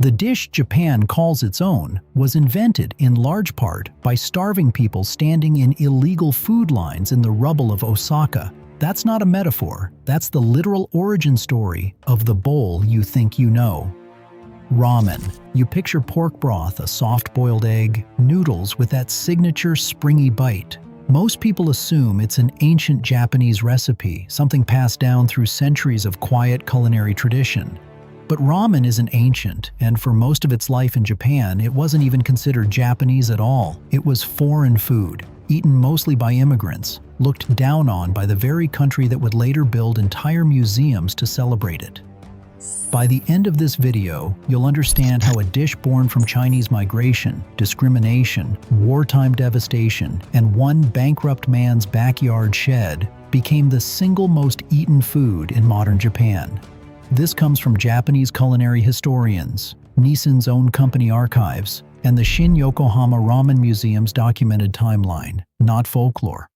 The dish Japan calls its own was invented in large part by starving people standing in illegal food lines in the rubble of Osaka. That's not a metaphor, that's the literal origin story of the bowl you think you know. Ramen. You picture pork broth, a soft-boiled egg, noodles with that signature springy bite. Most people assume it's an ancient Japanese recipe, something passed down through centuries of quiet culinary tradition. But ramen isn't ancient, and for most of its life in Japan, it wasn't even considered Japanese at all. It was foreign food, eaten mostly by immigrants, looked down on by the very country that would later build entire museums to celebrate it. By the end of this video, you'll understand how a dish born from Chinese migration, discrimination, wartime devastation, and one bankrupt man's backyard shed became the single most eaten food in modern Japan. This comes from Japanese culinary historians, Nissan's own company archives, and the Shin Yokohama Ramen Museum's documented timeline, not folklore.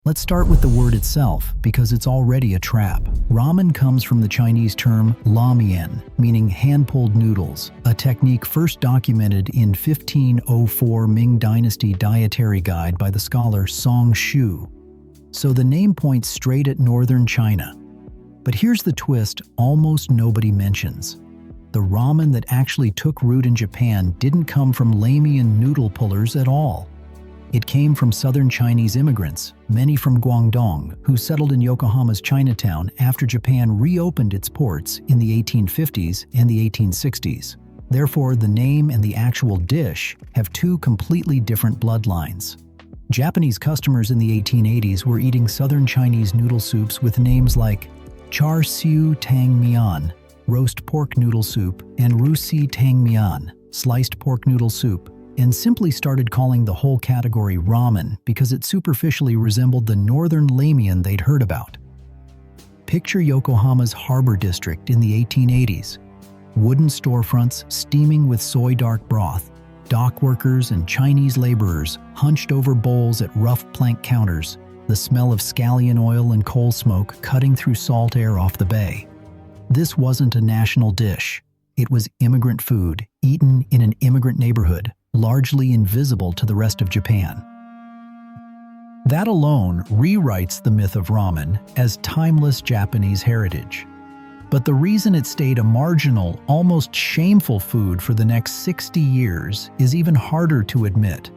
Let's start with the word itself, because it's already a trap. Ramen comes from the Chinese term lamian, meaning hand-pulled noodles, a technique first documented in 1504 Ming Dynasty dietary guide by the scholar Song Shu. So the name points straight at northern China. But here's the twist almost nobody mentions. The ramen that actually took root in Japan didn't come from lamian noodle pullers at all. It came from southern Chinese immigrants, many from Guangdong, who settled in Yokohama's Chinatown after Japan reopened its ports in the 1850s and the 1860s. Therefore, the name and the actual dish have two completely different bloodlines. Japanese customers in the 1880s were eating southern Chinese noodle soups with names like char siu tang mian, roast pork noodle soup, and rusi tang mian, sliced pork noodle soup, and simply started calling the whole category ramen because it superficially resembled the northern lamian they'd heard about. Picture Yokohama's harbor district in the 1880s. Wooden storefronts steaming with soy dark broth, dock workers and Chinese laborers hunched over bowls at rough plank counters, the smell of scallion oil and coal smoke cutting through salt air off the bay. This wasn't a national dish. It was immigrant food, eaten in an immigrant neighborhood, largely invisible to the rest of Japan. That alone rewrites the myth of ramen as timeless Japanese heritage. But the reason it stayed a marginal, almost shameful food for the next 60 years is even harder to admit.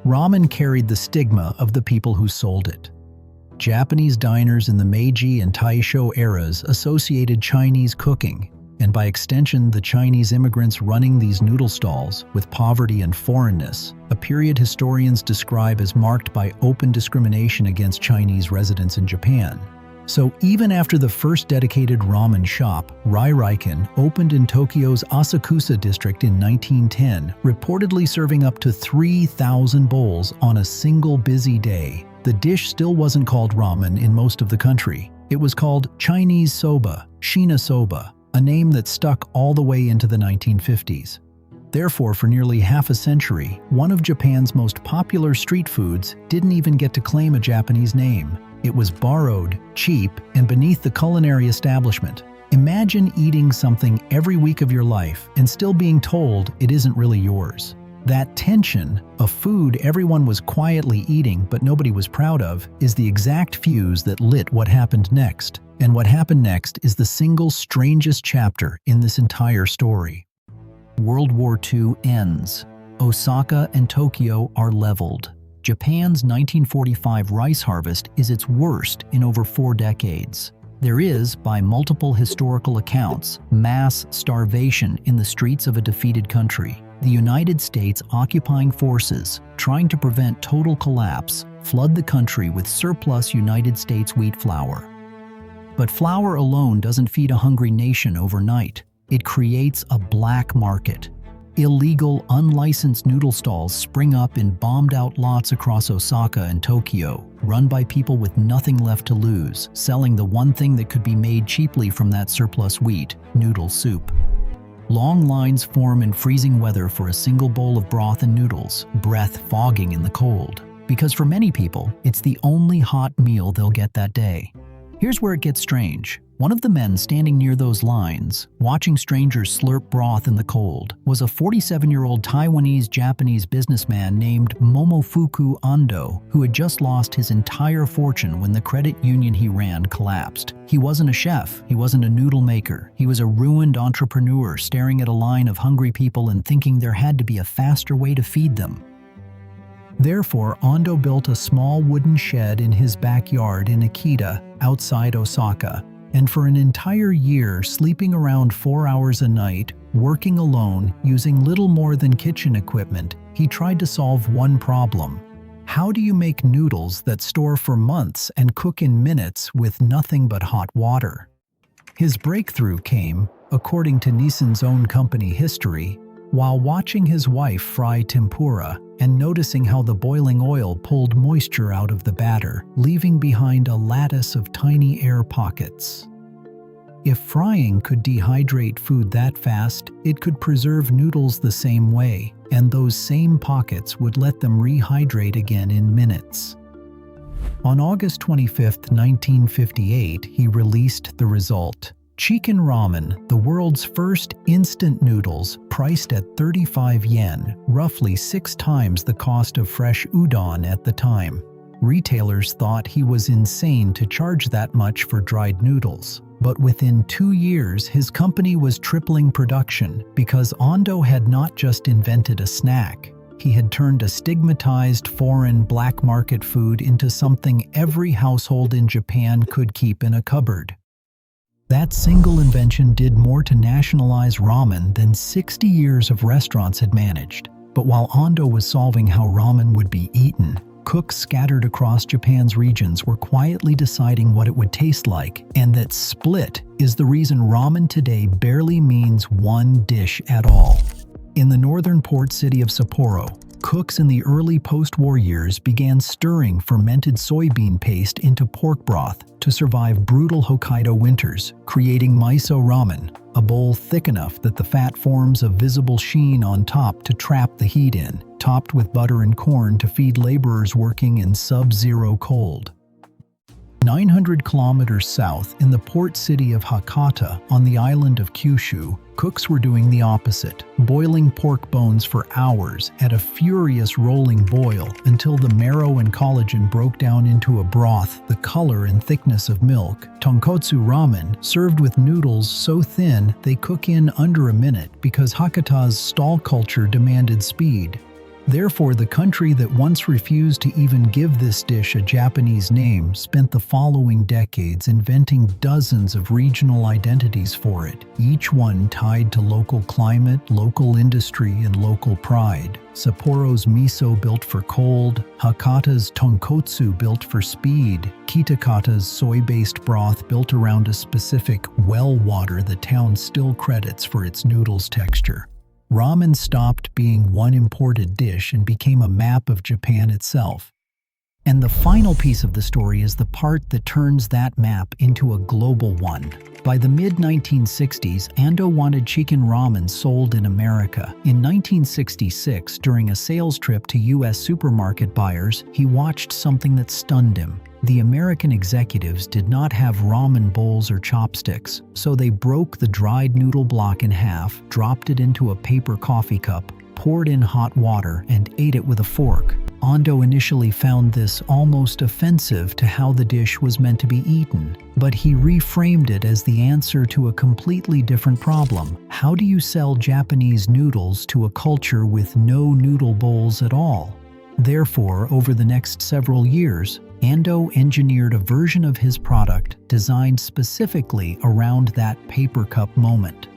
Ramen carried the stigma of the people who sold it. Japanese diners in the Meiji and Taisho eras associated Chinese cooking, and by extension the Chinese immigrants running these noodle stalls, with poverty and foreignness, a period historians describe as marked by open discrimination against Chinese residents in Japan. So even after the first dedicated ramen shop, Rai-Raiken, opened in Tokyo's Asakusa district in 1910, reportedly serving up to 3,000 bowls on a single busy day, the dish still wasn't called ramen in most of the country. It was called Chinese soba, Shina soba, a name that stuck all the way into the 1950s. Therefore, for nearly half a century, one of Japan's most popular street foods didn't even get to claim a Japanese name. It was borrowed, cheap, and beneath the culinary establishment. Imagine eating something every week of your life and still being told it isn't really yours. That tension, a food everyone was quietly eating but nobody was proud of, is the exact fuse that lit what happened next. And what happened next is the single strangest chapter in this entire story. World War II ends. Osaka and Tokyo are leveled. Japan's 1945 rice harvest is its worst in over 4 decades. There is, by multiple historical accounts, mass starvation in the streets of a defeated country. The United States occupying forces, trying to prevent total collapse, flood the country with surplus United States wheat flour. But flour alone doesn't feed a hungry nation overnight. It creates a black market. Illegal, unlicensed noodle stalls spring up in bombed-out lots across Osaka and Tokyo, run by people with nothing left to lose, selling the one thing that could be made cheaply from that surplus wheat, noodle soup. Long lines form in freezing weather for a single bowl of broth and noodles, breath fogging in the cold. Because for many people, it's the only hot meal they'll get that day. Here's where it gets strange. One of the men standing near those lines, watching strangers slurp broth in the cold, was a 47-year-old Taiwanese-Japanese businessman named Momofuku Ando, who had just lost his entire fortune when the credit union he ran collapsed. He wasn't a chef, he wasn't a noodle maker, he was a ruined entrepreneur staring at a line of hungry people and thinking there had to be a faster way to feed them. Therefore, Ando built a small wooden shed in his backyard in Akita, outside Osaka, and for an entire year, sleeping around 4 hours a night, working alone, using little more than kitchen equipment, he tried to solve one problem. How do you make noodles that store for months and cook in minutes with nothing but hot water? His breakthrough came, according to Nissan's own company history, while watching his wife fry tempura and noticing how the boiling oil pulled moisture out of the batter, leaving behind a lattice of tiny air pockets. If frying could dehydrate food that fast, it could preserve noodles the same way, and those same pockets would let them rehydrate again in minutes. On August 25, 1958, he released the result. Chicken ramen, the world's first instant noodles, priced at 35 yen, roughly 6 times the cost of fresh udon at the time. Retailers thought he was insane to charge that much for dried noodles. But within 2 years, his company was tripling production because Ando had not just invented a snack. He had turned a stigmatized foreign black market food into something every household in Japan could keep in a cupboard. That single invention did more to nationalize ramen than 60 years of restaurants had managed. But while Ando was solving how ramen would be eaten, cooks scattered across Japan's regions were quietly deciding what it would taste like, and that split is the reason ramen today barely means one dish at all. In the northern port city of Sapporo, cooks in the early post-war years began stirring fermented soybean paste into pork broth to survive brutal Hokkaido winters, creating miso ramen, a bowl thick enough that the fat forms a visible sheen on top to trap the heat in, topped with butter and corn to feed laborers working in sub-zero cold. 900 kilometers south, in the port city of Hakata on the island of Kyushu, cooks were doing the opposite, boiling pork bones for hours at a furious rolling boil until the marrow and collagen broke down into a broth the color and thickness of milk. Tonkotsu ramen, served with noodles so thin they cook in under a minute because Hakata's stall culture demanded speed. Therefore, the country that once refused to even give this dish a Japanese name spent the following decades inventing dozens of regional identities for it, each one tied to local climate, local industry, and local pride. Sapporo's miso built for cold, Hakata's tonkotsu built for speed, Kitakata's soy-based broth built around a specific well water the town still credits for its noodles texture. Ramen stopped being one imported dish and became a map of Japan itself. And the final piece of the story is the part that turns that map into a global one. By the mid-1960s, Ando wanted chicken ramen sold in America. In 1966, during a sales trip to U.S. supermarket buyers, he watched something that stunned him. The American executives did not have ramen bowls or chopsticks, so they broke the dried noodle block in half, dropped it into a paper coffee cup, poured in hot water, and ate it with a fork. Ando initially found this almost offensive to how the dish was meant to be eaten, but he reframed it as the answer to a completely different problem. How do you sell Japanese noodles to a culture with no noodle bowls at all? Therefore, over the next several years, Ando engineered a version of his product designed specifically around that paper cup moment.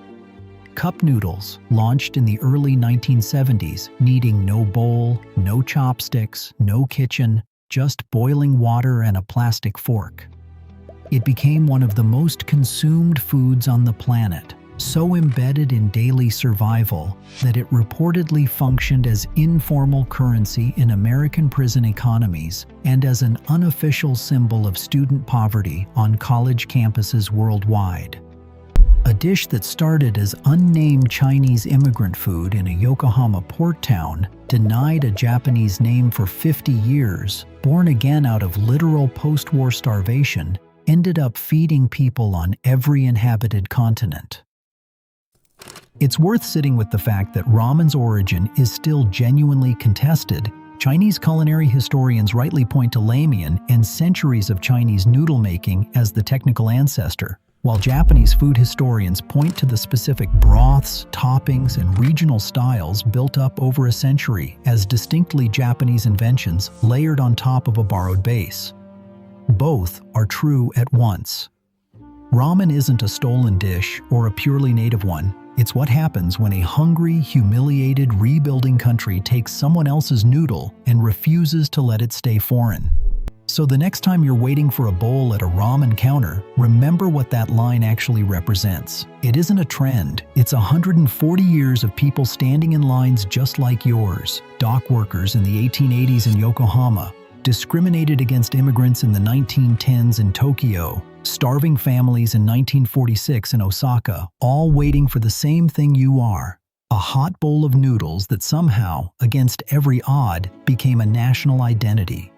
Cup Noodles, launched in the early 1970s, needing no bowl, no chopsticks, no kitchen, just boiling water and a plastic fork. It became one of the most consumed foods on the planet, so embedded in daily survival that it reportedly functioned as informal currency in American prison economies and as an unofficial symbol of student poverty on college campuses worldwide. A dish that started as unnamed Chinese immigrant food in a Yokohama port town, denied a Japanese name for 50 years, born again out of literal post-war starvation, ended up feeding people on every inhabited continent. It's worth sitting with the fact that ramen's origin is still genuinely contested. Chinese culinary historians rightly point to ramen and centuries of Chinese noodle making as the technical ancestor, while Japanese food historians point to the specific broths, toppings, and regional styles built up over a century as distinctly Japanese inventions layered on top of a borrowed base. Both are true at once. Ramen isn't a stolen dish or a purely native one. It's what happens when a hungry, humiliated, rebuilding country takes someone else's noodle and refuses to let it stay foreign. So the next time you're waiting for a bowl at a ramen counter, remember what that line actually represents. It isn't a trend. It's 140 years of people standing in lines just like yours. Dock workers in the 1880s in Yokohama, discriminated against immigrants in the 1910s in Tokyo, starving families in 1946 in Osaka, all waiting for the same thing you are: a hot bowl of noodles that somehow, against every odd, became a national identity.